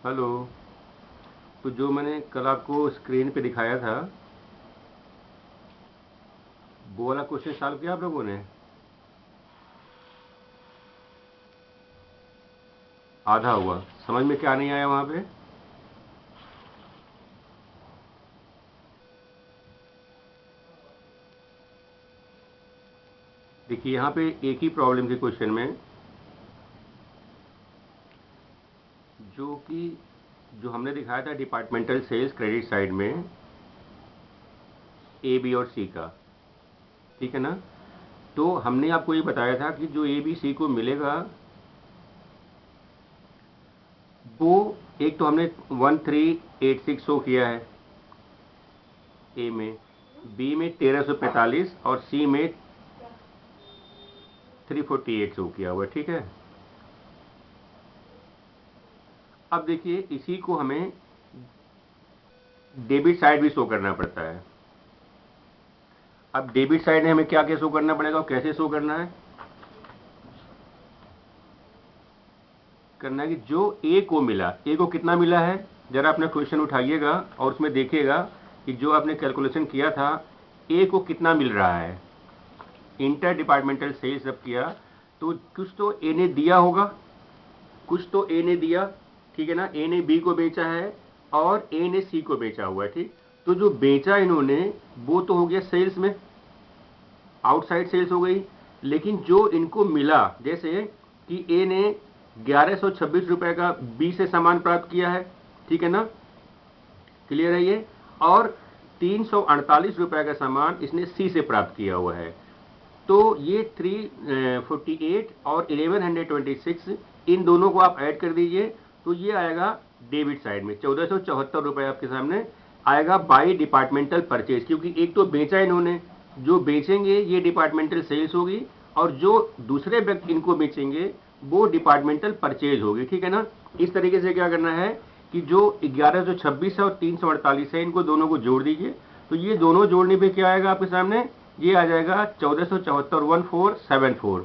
Hello. तो जो मैंने कल आपको स्क्रीन पे दिखाया था, वो वाला क्वेश्चन सॉल्व किया आप लोगों ने? आधा हुआ। समझ में क्या नहीं आया वहाँ पे? देखिए यहाँ पे एक ही प्रॉब्लम के क्वेश्चन में, जो कि जो हमने दिखाया था डिपार्टमेंटल सेल्स क्रेडिट साइड में, ए बी और सी का, ठीक है ना? तो हमने आपको ये बताया था कि जो ए बी सी को मिलेगा, वो एक तो हमने 1386 शो किया है ए में, बी में 1345 और सी में 348 शो किया हुआ है, ठीक है? अब देखिए इसी को हमें डेबिट साइड भी शो करना पड़ता है। अब डेबिट साइड में हमें क्या क्या शो करना पड़ेगा और कैसे शो करना है? कि जो ए को मिला, ए को कितना मिला है, जरा अपना क्वेश्चन उठाइएगा और उसमें देखिएगा कि जो आपने कैलकुलेशन किया था, ए को कितना मिल रहा है। इंटर डिपार्टमेंटल सेल्स जब किया तो कुछ तो ए ने दिया होगा, कुछ तो ए ने दिया, ठीक है ना? ए ने बी को बेचा है और ए ने सी को बेचा हुआ है, ठीक? तो जो बेचा इन्होंने वो तो हो गया सेल्स में, आउटसाइड सेल्स हो गई। लेकिन जो इनको मिला, जैसे कि ए ने 1126 रुपए का बी से सामान प्राप्त किया है, ठीक है ना? क्लियर है ये? और 348 रुपए का सामान इसने सी से प्राप्त किया हुआ है। तो ये 348 और 1126, इन दोनों को आप ऐड कर दीजिए तो ये आएगा डेबिट साइड में 1474 रुपए आपके सामने आएगा बाई डिपार्टमेंटल परचेज, क्योंकि एक तो बेचा इन्होंने, जो बेचेंगे ये डिपार्टमेंटल सेल्स होगी, और जो दूसरे व्यक्ति इनको बेचेंगे वो डिपार्टमेंटल परचेज होगी, ठीक है ना? इस तरीके से क्या करना है कि जो 1126 है और 348 है, इनको दोनों को जोड़ दीजिए। तो ये दोनों जोड़ने पे क्या आएगा आपके सामने? ये आ जाएगा 1474 1474।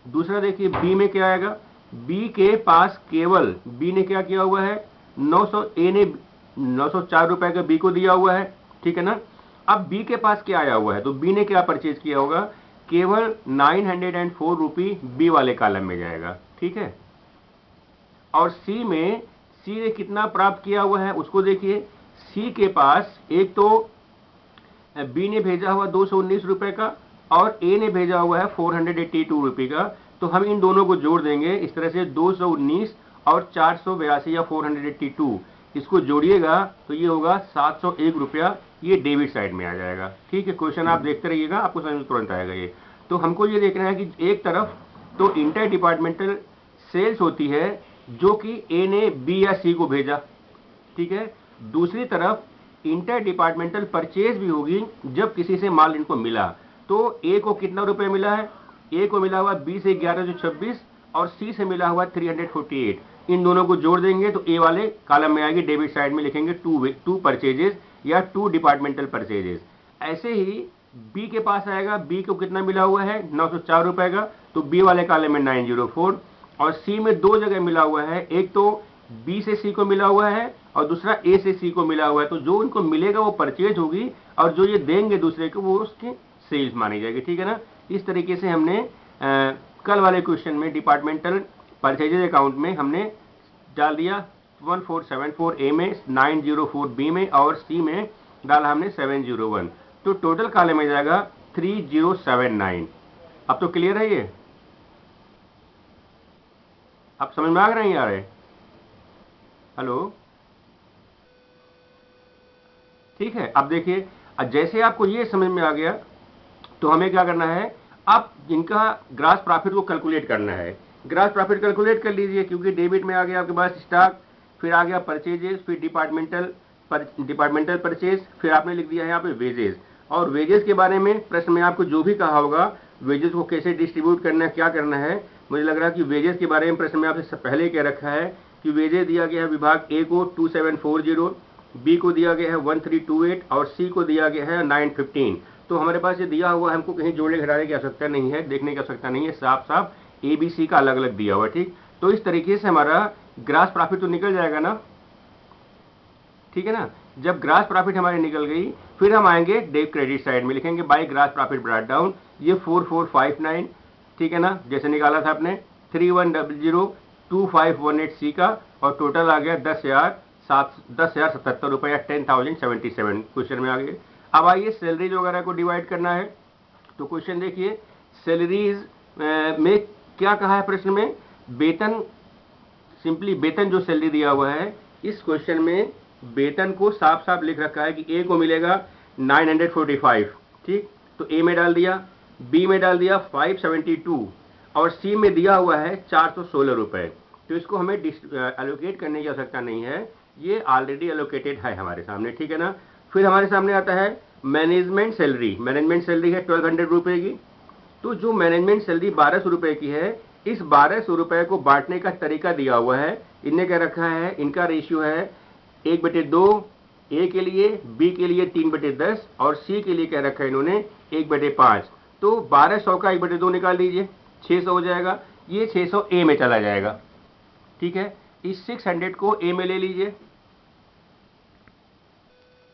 दूसरा देखिए बी में क्या आएगा? बी के पास केवल बी ने क्या किया हुआ है, 900, ए ने 904 रुपए का बी को दिया हुआ है, ठीक है ना? अब बी के पास क्या आया हुआ है, तो बी ने क्या परचेज किया होगा? केवल 904 रुपी बी वाले कॉलम में जाएगा, ठीक है? और सी में सी ने कितना प्राप्त किया हुआ है उसको देखिए। सी के पास एक तो बी ने भेजा हुआ 219 रुपए का और ए ने भेजा हुआ है 482 रुपए का। तो हम इन दोनों को जोड़ देंगे इस तरह से, 219 और 482 या 482, इसको जोड़िएगा तो ये होगा 701 रुपया, ये डेबिट साइड में आ जाएगा, ठीक है? क्वेश्चन आप देखते रहिएगा, आपको समझ में तुरंत आएगा ये। तो हमको ये देखना है कि एक तरफ तो इंटर डिपार्टमेंटल सेल्स होती है जो कि ए ने बी या सी को भेजा, ठीक है? दूसरी तरफ इंटर डिपार्टमेंटल परचेज भी होगी जब किसी से माल इनको मिला। तो ए को कितना रुपए मिला है? ए को मिला हुआ बी से 1126 और सी से मिला हुआ 348। इन दोनों को जोड़ देंगे तो ए वाले कॉलम में आएगी, डेबिट साइड में लिखेंगे टू परचेजेस या टू डिपार्टमेंटल परचेजेस। ऐसे ही बी के पास आएगा, बी को कितना मिला हुआ है? 904 रुपए का, तो बी वाले कॉलम में 904। और सी में दो जगह मिला हुआ है, एक तो बी से सी को मिला हुआ है और दूसरा ए से सी को मिला हुआ है। तो जो इनको मिलेगा वो परचेज होगी और जो ये देंगे दूसरे को वो उसकी सेल्स मानी जाएगी, ठीक है ना? इस तरीके से हमने कल वाले क्वेश्चन में डिपार्टमेंटल परचेजेज अकाउंट में हमने डाल दिया 1474 ए में, 904 बी में और सी में डाला हमने 701। तो टोटल कॉलम में जाएगा 3079। अब तो क्लियर है ये? अब समझ में आ रहे हैं? आ रहे? हेलो, ठीक है? अब देखिए, जैसे आपको ये समझ में आ गया तो हमें क्या करना है, अब इनका ग्रास प्रॉफिट को कैलकुलेट करना है। ग्रास प्रॉफिट कैलकुलेट कर लीजिए, क्योंकि डेबिट में आ गया आपके पास स्टॉक, फिर आ गया परचेजेस, फिर डिपार्टमेंटल परचेज, फिर आपने लिख दिया है यहाँ पे वेजेस। और वेजेस के बारे में प्रश्न में आपको जो भी कहा होगा, वेजेस को कैसे डिस्ट्रीब्यूट करना है, क्या करना है, मुझे लग रहा है कि वेजेस के बारे में प्रश्न में आपसे पहले कह रखा है कि वेजेस दिया गया है विभाग ए को 2740, बी को दिया गया है 1328 और सी को दिया गया है 915। तो हमारे पास ये दिया हुआ है, हमको कहीं जोड़ने घटाने की आवश्यकता नहीं है, देखने की आवश्यकता नहीं है, साफ साफ ए बी सी का अलग अलग दिया हुआ है, ठीक? तो इस तरीके से हमारा ग्रास प्रॉफिट तो निकल जाएगा ना, ठीक है ना। जब ग्रास प्रॉफिट हमारी निकल गई, फिर हम आएंगे डेबिट क्रेडिट साइड में, लिखेंगे by grass profit brought down, ये 4459, ठीक है ना, जैसे निकाला था आपने 31002518 सी का, और टोटल आ गया 10,077 रुपये या 10,077 क्वेश्चन में आ गए। अब आइए सैलरीज वगैरह को डिवाइड करना है। तो क्वेश्चन देखिए, सैलरीज में क्या कहा है प्रश्न में, वेतन, सिंपली वेतन जो सैलरी दिया हुआ है, इस क्वेश्चन में वेतन को साफ साफ लिख रखा है कि ए को मिलेगा 945, ठीक, तो ए में डाल दिया, बी में डाल दिया 572, और सी में दिया हुआ है 416 रुपए। तो इसको हमें एलोकेट करने की आवश्यकता नहीं है, ये ऑलरेडी एलोकेटेड है हमारे सामने, ठीक है ना। फिर हमारे सामने आता है मैनेजमेंट सैलरी, मैनेजमेंट सैलरी है 1200 रुपए की। तो जो मैनेजमेंट सैलरी 1200 रुपए की है, इस 1200 रुपए को बांटने का तरीका दिया हुआ है, इनने क्या रखा है, इनका रेशियो है 1/2, ए के लिए, बी के लिए 3/10, और सी के लिए क्या रखा है इन्होंने 1/5। तो 1200 का 1/2 निकाल दीजिए, 600 हो जाएगा, ये 600 ए में चला जाएगा, ठीक है। इस 600 को ए में ले लीजिए,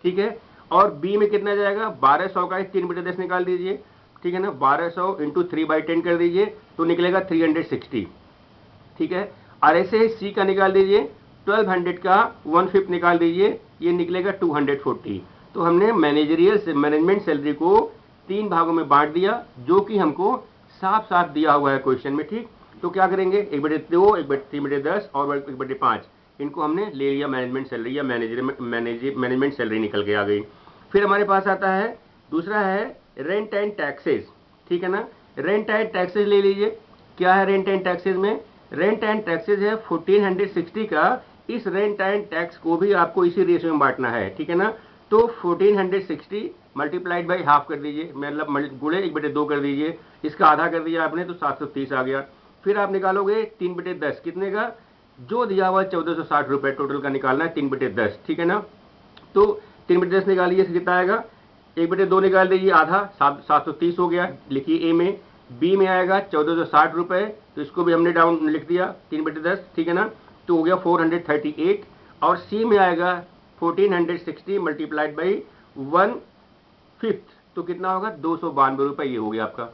ठीक है, और बी में कितना जाएगा, 1200 का 3/10 निकाल दीजिए, ठीक है ना, 1200 इंटू 3/10 कर दीजिए, तो निकलेगा 360, ठीक है। और ऐसे ही सी का निकाल दीजिए, 1200 का 1/5 निकाल दीजिए, ये निकलेगा 240। तो हमने मैनेजमेंट सैलरी को 3 भागों में बांट दिया, जो कि हमको साफ साफ दिया हुआ है क्वेश्चन में, ठीक। तो क्या करेंगे, 1/2, 1/3/10 और 1/5, इनको हमने ले लिया मैनेजमेंट सैलरी या मैनेजमेंट सैलरी निकल के आ गई। फिर हमारे पास आता है दूसरा है रेंट एंड टैक्सेस, ठीक है ना। रेंट एंड टैक्सेस ले लीजिए, क्या है रेंट एंड टैक्सेस में, रेंट एंड टैक्सेस है 1460 का, इस रेंट एंड टैक्स को भी आपको इसी रेशियो में बांटना है, ठीक है ना। तो 1460 मल्टीप्लाइड बाई हाफ कर दीजिए, मतलब गुणे 1/2 कर दीजिए, इसका आधा कर दिया आपने तो 730 आ गया। फिर आप निकालोगे 3/10, कितने का, जो दिया हुआ 1460 रुपए टोटल का निकालना है 3/10, ठीक है ना। तो 3/10 निकालिए, कितना आएगा, 1/2 निकाल दीजिए, आधा 730 हो गया, लिखिए ए में। बी में आएगा 1460 रुपए, तो इसको भी हमने डाउन लिख दिया 3/10, ठीक है ना, तो हो गया 438। और सी में आएगा 1460 मल्टीप्लाइड बाई 1/5, तो कितना होगा 292 रुपए, ये हो गया आपका,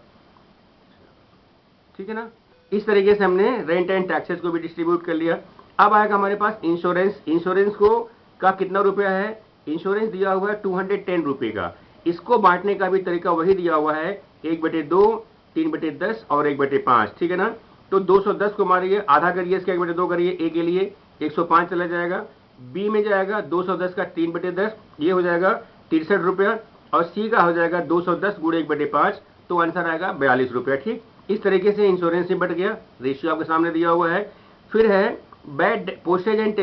ठीक है ना। इस तरीके से हमने रेंट एंड टैक्सेस को भी डिस्ट्रीब्यूट कर लिया। अब आएगा हमारे पास इंश्योरेंस, इंश्योरेंस को का कितना रुपया है, इंश्योरेंस दिया हुआ है 210 रुपए का, इसको बांटने का भी तरीका वही दिया हुआ है, 1/2, 3/10 और 1/5, ठीक है ना। तो 210 को मारिए, आधा करिए, इसका 1/2 करिए, ए के लिए 105 चला जाएगा, बी में जाएगा 210 का 3/10, ये हो जाएगा 63 रुपया, और सी का हो जाएगा 210 गुणे 1/5, तो आंसर आएगा 42 रुपया, ठीक। इस तरीके से इंश्योरेंस से बट गया, रेशियो आपके सामने दिया हुआ है। फिर है bad postage and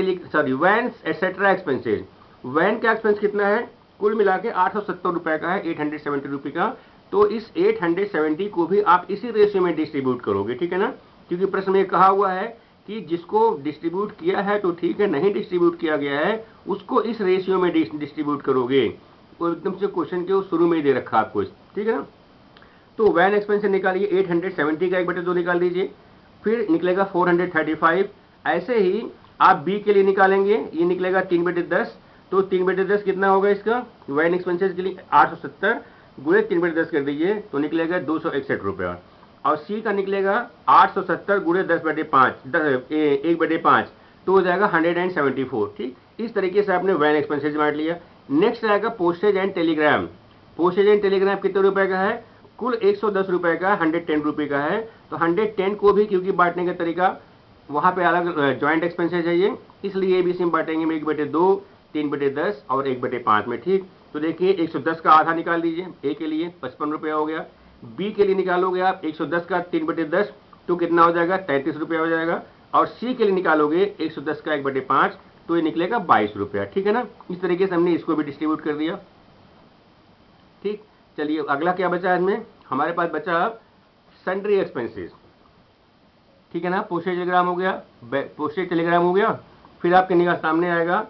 vans etcetera expenses, van का एक्सपेंस कितना है, कुल मिला के 870 रुपए का है, 870 रुपए का। तो इस 870 को भी आप इसी रेशियो में डिस्ट्रीब्यूट करोगे, ठीक है ना, क्योंकि प्रश्न में कहा हुआ है कि जिसको डिस्ट्रीब्यूट किया है तो ठीक है, नहीं डिस्ट्रीब्यूट किया गया है उसको इस रेशियो में डिस्ट्रीब्यूट करोगे। वो एकदम से क्वेश्चन के शुरू में ही दे रखा आपको, ठीक है ना। तो वैन एक्सपेंस निकालिए, 870 का 1/2 निकाल दीजिए, फिर निकलेगा 435। ऐसे ही आप बी के लिए निकालेंगे, ये निकलेगा 3/10, तो 3/10 कितना होगा इसका, वैन एक्सपेंसेस के लिए 870 गुणे 3/10 कर दीजिए, तो निकलेगा 261 रुपया। और सी का निकलेगा 870 गुणे 10/5, 1/5, तो हो जाएगा 174, ठीक। इस तरीके से आपने वैन एक्सपेंसेस बांट लिया। नेक्स्ट आएगा postage and Telegram, postage and Telegram कितने रुपए का है, कुल 110 रुपए का, 110 रुपए का है। तो 110 को भी क्योंकि बांटने का तरीका वहां पे अलग ज्वाइंट एक्सपेंसेस है ये, इसलिए एबीसी में बांटेंगे में 1/2, 3/10 और 1/5 में, ठीक। तो देखिए 110 का आधा निकाल दीजिए, ए के लिए 55 रुपया हो गया, बी के लिए निकालोगे आप 110 का 3/10, तो कितना हो जाएगा 33 रुपया हो जाएगा, और सी के लिए निकालोगे 110 का 1/5, तो ये निकलेगा 22 रुपया, ठीक है ना। इस तरीके से हमने इसको भी डिस्ट्रीब्यूट कर दिया, ठीक। चलिए अगला क्या बचा इसमें, हमारे पास बचा सन्ड्री एक्सपेंसेस, ठीक है ना। पोस्टेज टेलीग्राम हो गया, पोस्टेज टेलीग्राम हो गया, फिर आपके निगाह सामने आएगा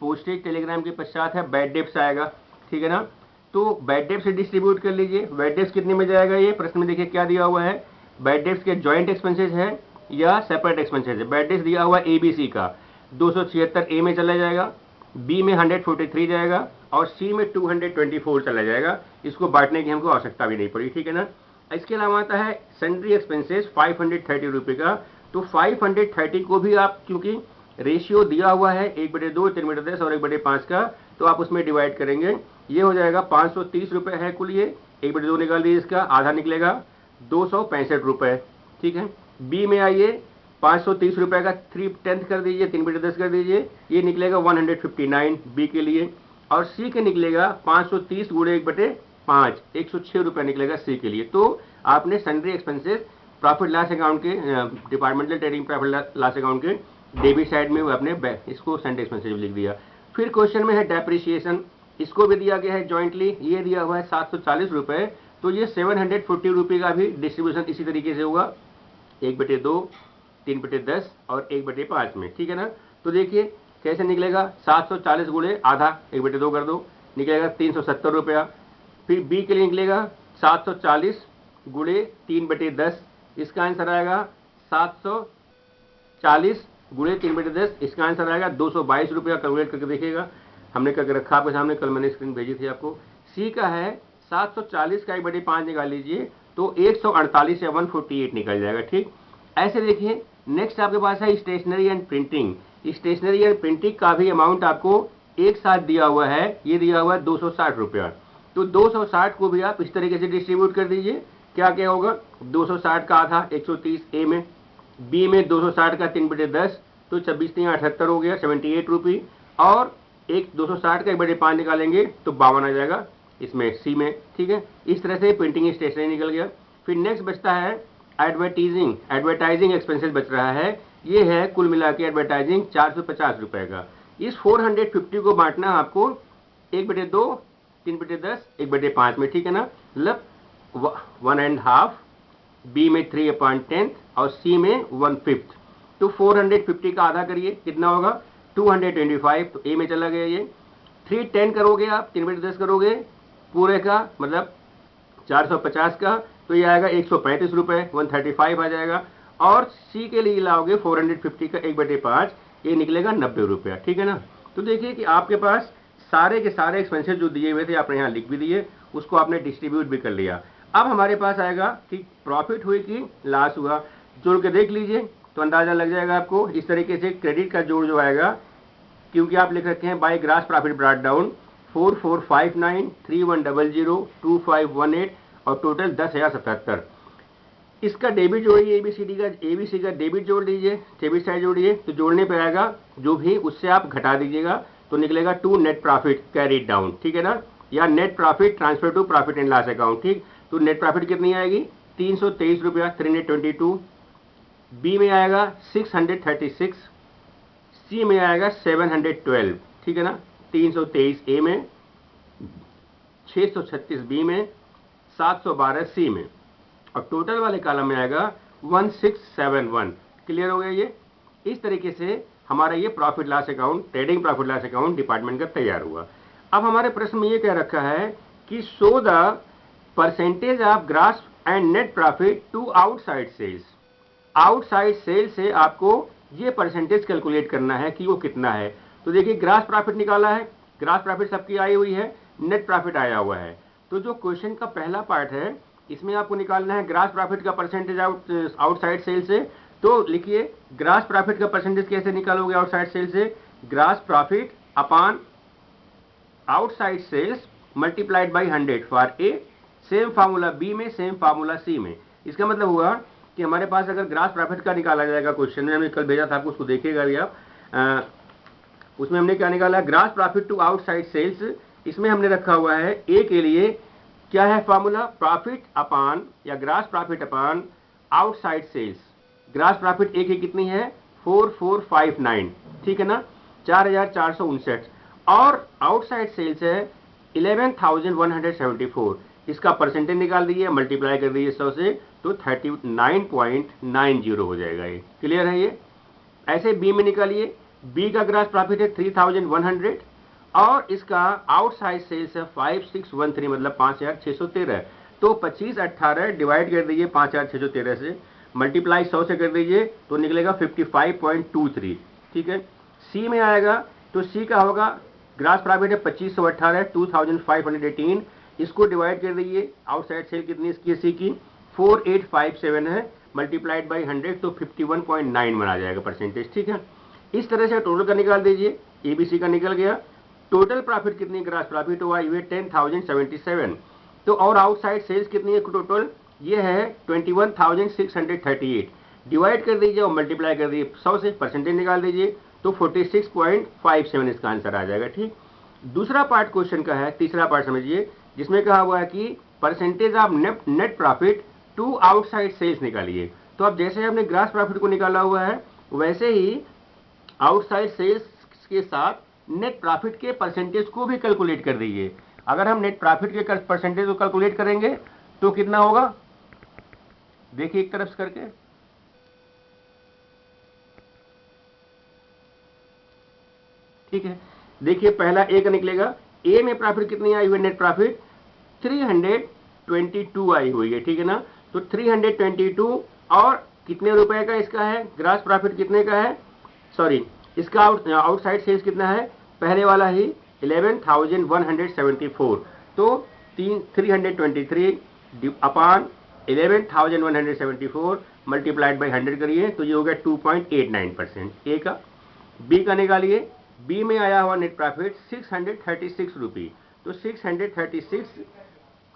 पोस्टेज टेलीग्राम के पश्चात है बैड डेब्ट्स आएगा, ठीक है ना। तो बैड डेब्ट्स से डिस्ट्रीब्यूट कर लीजिए, बैड डेब्ट्स कितने में जाएगा, ये प्रश्न में देखिए क्या दिया हुआ है, बैड डेब्ट्स के जॉइंट एक्सपेंसेस है या सेपरेट एक्सपेंसेस है। बैड डेब्ट्स दिया हुआ एबीसी का 276 ए में चला जाएगा, बी में 143 जाएगा और सी में 224 चला जाएगा। इसको बांटने की हमको आवश्यकता भी नहीं पड़ी, ठीक है ना। इसके अलावा आता है सन्ड्री एक्सपेंसेस 530 रुपये का। तो 530 को भी आप, क्योंकि रेशियो दिया हुआ है 1/2, 3/10 और 1/5 का, तो आप उसमें डिवाइड करेंगे। ये हो जाएगा 530 रुपये है कुल। ये 1/2 निकाल दीजिए, इसका आधा निकलेगा 265 रुपये, ठीक है। बी में आइए, 530 रुपये का 3/10 कर दीजिए, 3/10 कर दीजिए, ये निकलेगा 159 बी के लिए। और सी के निकलेगा 530 गुणे 1/5, 106 रुपये निकलेगा सी के लिए। तो आपने sundry expenses profit loss account के departmental trading profit loss account के डेबिट साइड में आपने इसको सन्ड्री एक्सपेंसेस लिख दिया। फिर क्वेश्चन में है डेप्रिसिएशन, इसको भी दिया गया है जॉइंटली, ये दिया हुआ है 740 रुपये। तो ये 740 रुपये का भी डिस्ट्रीब्यूशन इसी तरीके से होगा, 1/2, 3/10 और 1/5 में, ठीक है ना। तो देखिए कैसे निकलेगा, 740 गुणे आधा 1/2 कर दो, निकलेगा 370 रुपया। फिर बी के लिए निकलेगा 740 गुणे 3/10, इसका आंसर आएगा 740 गुणे 3/10, इसका आंसर आएगा 222 रुपया। कैलकुलेट करके देखिएगा, हमने करके रखा आपके सामने, कल मैंने स्क्रीन भेजी थी आपको। सी का है 740 का 1/5 निकाल लीजिए, तो 148 या 148 निकल जाएगा, ठीक। ऐसे देखिए नेक्स्ट आपके पास है stationery and printing. Stationery and printing का भी अमाउंट आपको एक साथ दिया हुआ है, ये दिया हुआ है 260 रुपया। तो 260 को भी आप इस तरीके से डिस्ट्रीब्यूट कर दीजिए। क्या क्या होगा, 260 का आधा 130 ए में, बी में 260 का 3/10, तो 26×3 = 78 हो गया, 78 रुपये। और एक 260 का 1/5 निकालेंगे तो 52 आ जाएगा इसमें सी में, ठीक है। इस तरह से प्रिंटिंग स्टेशनरी निकल गया। फिर नेक्स्ट बचता है एडवर्टाइजिंग एक्सपेंसेस बच रहा है। ये है कुल मिला के एडवर्टाइजिंग 450 रुपये का। इस 450 को बांटना आपको 1/2, 3/10, 1/5 में, ठीक है ना। मतलब 1.5, बी में 3/10 और सी में 1/5। तो 450 का आधा करिए, कितना होगा 225, तो ए में चला गया ये। 310 करोगे आप, 3/10 करोगे पूरे का, मतलब 450 का, तो ये आएगा 135 रुपये, 135 आ जाएगा। और सी के लिए लाओगे 450 का 1/5, ये निकलेगा 90 रुपया, ठीक है ना। तो देखिए कि आपके पास सारे के सारे एक्सपेंसेस जो दिए हुए थे आपने यहाँ लिख भी दिए, उसको आपने डिस्ट्रीब्यूट भी कर लिया। अब हमारे पास आएगा कि प्रॉफिट हुई कि लॉस हुआ, जोड़ के देख लीजिए तो अंदाजा लग जाएगा आपको। इस तरीके से क्रेडिट का जोड़ जो आएगा, क्योंकि आप लिख रखे हैं by gross profit brought down 4459 3100 2518 और टोटल 10,077। इसका डेबिट जोड़िए, एबीसी का डेबिट जोड़ लीजिए, डेबिट साइड जोड़िए, तो जोड़ने पे आएगा जो भी उससे आप घटा दीजिएगा, तो निकलेगा to net profit carried down, ठीक है ना, या net profit transfer to profit and loss account, ठीक। तो नेट प्रॉफिट कितनी आएगी 323 रुपया 322। बी में आएगा 636, सी में आएगा 712, ठीक है ना। 323 ए में, 636 बी में, 712 सी में, और टोटल वाले कॉलम में आएगा 1671। क्लियर हो गया ये। इस तरीके से हमारा ये profit loss account, trading profit loss account department का तैयार हुआ। अब हमारे प्रश्न में ये कह रखा है कि show the percentage of gross and net profit to outside sales. Outside sale से आपको ये परसेंटेज कैलकुलेट करना है कि वो कितना है। तो देखिए ग्रॉस प्रॉफिट निकाला है, ग्रॉस प्रॉफिट सबकी आई हुई है, नेट प्रॉफिट आया हुआ है। तो जो क्वेश्चन का पहला पार्ट है इसमें आपको निकालना है ग्रॉस प्रॉफिट का परसेंटेज आउटसाइड सेल से। तो लिखिए ग्रॉस प्रॉफिट का परसेंटेज कैसे निकालोगे आउटसाइड सेल से, gross profit upon outside sales multiplied by 100 for A. Same formula B में, सेम फार्मूला सी में। इसका मतलब हुआ कि हमारे पास अगर ग्रॉस प्रॉफिट का निकाला जाएगा, क्वेश्चन में हमने कल भेजा था आपको, उसको देखिएगा भी आप। उसमें हमने क्या निकाला, gross profit to outside sales. इसमें हमने रखा हुआ है ए के लिए क्या है फॉर्मूला, प्रॉफिट अपॉन या gross profit upon outside sales. Gross profit A की कितनी है 4459, ठीक है ना, 4459, और आउटसाइड सेल्स है 11,174। इसका परसेंटेज निकाल दीजिए, मल्टीप्लाई कर दीजिए 100 से, तो 39.90 हो जाएगा ये। क्लियर है ये। ऐसे बी में निकालिए, बी का ग्रॉस प्रॉफिट है 3,100 और इसका आउटसाइड सेल्स है 5613, मतलब 5,613। तो 25/18 डिवाइड कर दीजिए 5,613 से, मल्टीप्लाई 100 से कर दीजिए तो निकलेगा 55.23, ठीक है। सी में आएगा तो सी का होगा ग्रास प्रॉफिट है 2518 2518, इसको डिवाइड कर दीजिए, आउटसाइड सेल कितनी इसकी सी की 4857 है, मल्टीप्लाइड बाई 100 तो 51.9 बना जाएगा परसेंटेज। ठीक है, इस तरह से टोटल का निकाल दीजिए, एबीसी का निकल गया। टोटल प्रॉफिट कितनी ग्रास प्रॉफिट हुआ ये 10,077, तो और आउटसाइड सेल्स कितनी है टोटल, ये है 21,638, डिवाइड कर दीजिए और मल्टीप्लाई कर दीजिए 100 से, परसेंटेज निकाल दीजिए तो 46.57 इसका आंसर आ जाएगा। ठीक, दूसरा पार्ट क्वेश्चन का है, तीसरा पार्ट समझिए, जिसमें कहा हुआ है कि percentage of net profit to outside sales निकालिए। तो अब जैसे हमने ग्रास प्रॉफिट को निकाला हुआ है वैसे ही आउटसाइड सेल्स के साथ नेट प्रॉफिट के परसेंटेज को भी कैलकुलेट कर दीजिए। अगर हम नेट प्रॉफिट के परसेंटेज को कैलकुलेट करेंगे तो कितना होगा, देखिए एक तरफ से करके, ठीक है। देखिए पहला ए का निकलेगा, ए में प्रॉफिट कितनी आई हुई, नेट प्रॉफिट 322 आई हुई है, ठीक है ना। तो 322 और कितने रुपए का इसका है, ग्रास प्रॉफिट कितने का है, सॉरी इसका आउटसाइड सेल्स कितना है, पहले वाला ही 11,174, तो 323 अपॉन 11,174 मल्टीप्लाइड बाई 100 करिए तो ये हो गया 2.89% ए का। बी का निकालिए, बी में आया हुआ नेट प्रॉफिट 636 रुपी, तो 636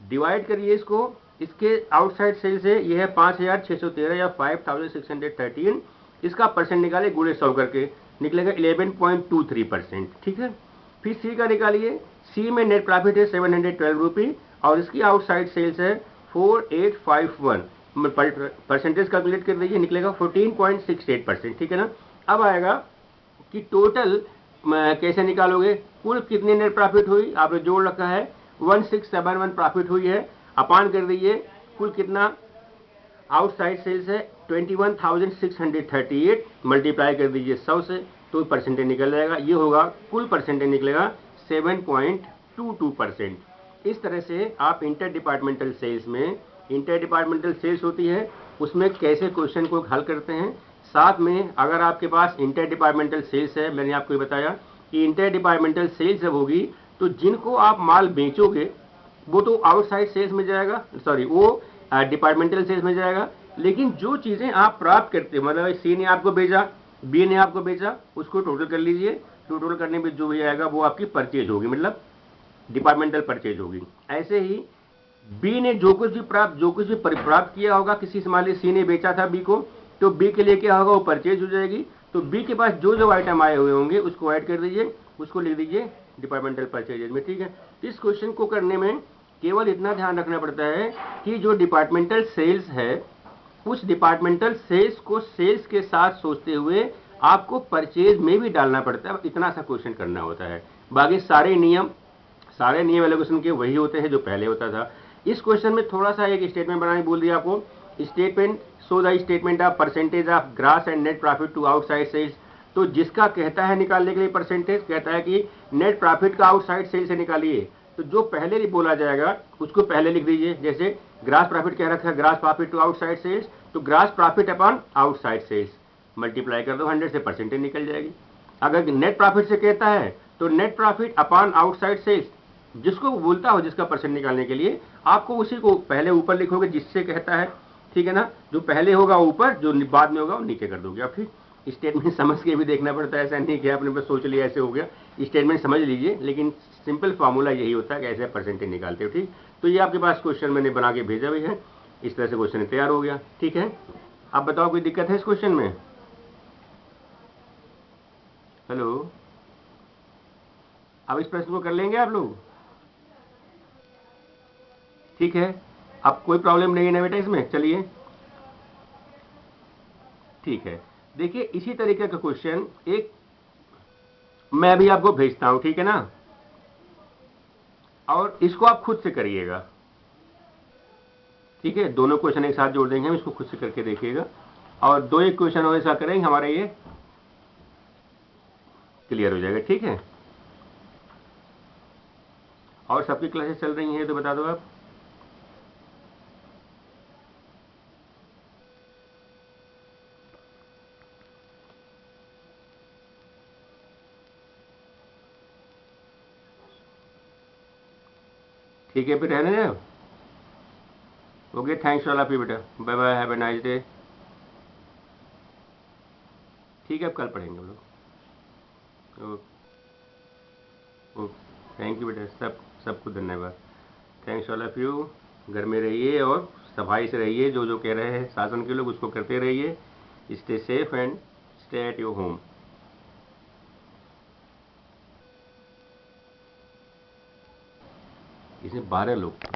डिवाइड करिए इसको, इसके आउटसाइड सेल से ये है 5,613 या 5,613, इसका परसेंट निकालिए गुणे 100 करके, निकलेगा 11.23%। ठीक है, फिर सी का निकालिए, सी में नेट प्रॉफिट है 712 रुपी और इसकी आउटसाइड सेल्स है 4851, परसेंटेज कैलकुलेट कर दीजिए, निकलेगा 14.68%। ठीक है ना। अब आएगा कि टोटल कैसे निकालोगे, कुल कितनी नेट प्रॉफिट हुई, आपने जोड़ रखा है 1671 प्रॉफिट हुई है, अपान कर दीजिए कुल कितना आउटसाइड सेल्स है 21,638, मल्टीप्लाई कर दीजिए 100 से तो परसेंटेज निकल जाएगा, ये होगा कुल परसेंटेज निकलेगा 7.22%। इस तरह से आप इंटर डिपार्टमेंटल सेल्स में, इंटर डिपार्टमेंटल सेल्स होती है उसमें कैसे क्वेश्चन को हल करते हैं। साथ में अगर आपके पास इंटर डिपार्टमेंटल सेल्स है, मैंने आपको बताया कि इंटर डिपार्टमेंटल सेल्स जब होगी तो जिनको आप माल बेचोगे वो तो आउटसाइड सेल्स में जाएगा, सॉरी वो डिपार्टमेंटल सेल्स में जाएगा, लेकिन जो चीजें आप प्राप्त करते हैं, मतलब सी ने आपको भेजा, बी ने आपको भेजा, उसको टोटल कर लीजिए, टोटल करने में जो भी आएगा वो आपकी परचेज होगी, मतलब डिपार्टमेंटल परचेज होगी। ऐसे ही बी ने जो कुछ भी प्राप्त किया होगा, किसी से मान लीजिए सी ने बेचा था बी को, तो बी के लिए क्या होगा, वो परचेज हो जाएगी, तो बी के पास जो जो आइटम आए हुए होंगे उसको ऐड कर दीजिए, उसको लिख दीजिए डिपार्टमेंटल परचेजेज में। ठीक है, इस क्वेश्चन को करने में केवल इतना ध्यान रखना पड़ता है कि जो डिपार्टमेंटल सेल्स है उस डिपार्टमेंटल सेल्स को सेल्स के साथ सोचते हुए आपको परचेज में भी डालना पड़ता है, इतना सा क्वेश्चन करना होता है। बाकी सारे नियम एलोकेशन के वही होते हैं जो पहले होता था। इस क्वेश्चन में थोड़ा सा एक स्टेटमेंट बनाने बोल दिया आपको, statement so the statement of percentage of gross and net profit to outside sales. तो जिसका कहता है निकालने के लिए परसेंटेज, कहता है कि नेट प्रॉफिट का आउटसाइड सेल से निकालिए, तो जो पहले ही बोला जाएगा उसको पहले लिख दीजिए। जैसे ग्रास प्रॉफिट कह रखा है gross profit to outside sales, तो gross profit upon outside sales multiply कर दो 100 से, परसेंटेज निकल जाएगी। अगर नेट प्रॉफिट से कहता है तो net profit upon outside sales, जिसको बोलता हो जिसका परसेंट निकालने के लिए आपको उसी को पहले ऊपर लिखोगे जिससे कहता है, ठीक है ना। जो पहले होगा ऊपर, जो बाद में होगा वो नीचे कर दोगे आप। ठीक, स्टेटमेंट समझ के भी देखना पड़ता है, ऐसा नहीं कि आपने बस सोच लिया ऐसे हो गया, स्टेटमेंट समझ लीजिए, लेकिन सिंपल फार्मूला यही होता है कि ऐसे परसेंटेज निकालते हो। ठीक, तो ये आपके पास क्वेश्चन मैंने बना के भेजा भी है, इस तरह से क्वेश्चन तैयार हो गया। ठीक है, आप बताओ कोई दिक्कत है इस क्वेश्चन में। हेलो, अब इस प्रश्न को कर लेंगे आप लोग, ठीक है। अब कोई प्रॉब्लम नहीं है ना बेटा इसमें, चलिए ठीक है। देखिए इसी तरीके का क्वेश्चन एक मैं भी आपको भेजता हूं, ठीक है ना, और इसको आप खुद से करिएगा, ठीक है। दोनों क्वेश्चन एक साथ जोड़ देंगे हम, इसको खुद से करके देखिएगा, और दो एक क्वेश्चन और ऐसा करेंगे, हमारा ये क्लियर हो जाएगा, ठीक है। और सबकी क्लासेस चल रही हैं तो बता दो आप। ठीक है, फिर रहने दें। Okay, thanks all of you बेटा, bye bye, have a nice day. ठीक है, अब कल पढ़ेंगे हम लोग। ओके, थैंक यू बेटा, सबको धन्यवाद। Thanks all of you. घर में रहिए और सफाई से रहिए, जो जो कह रहे हैं शासन के लोग उसको करते रहिए। Stay safe and stay at your home. इसमें 12 लोग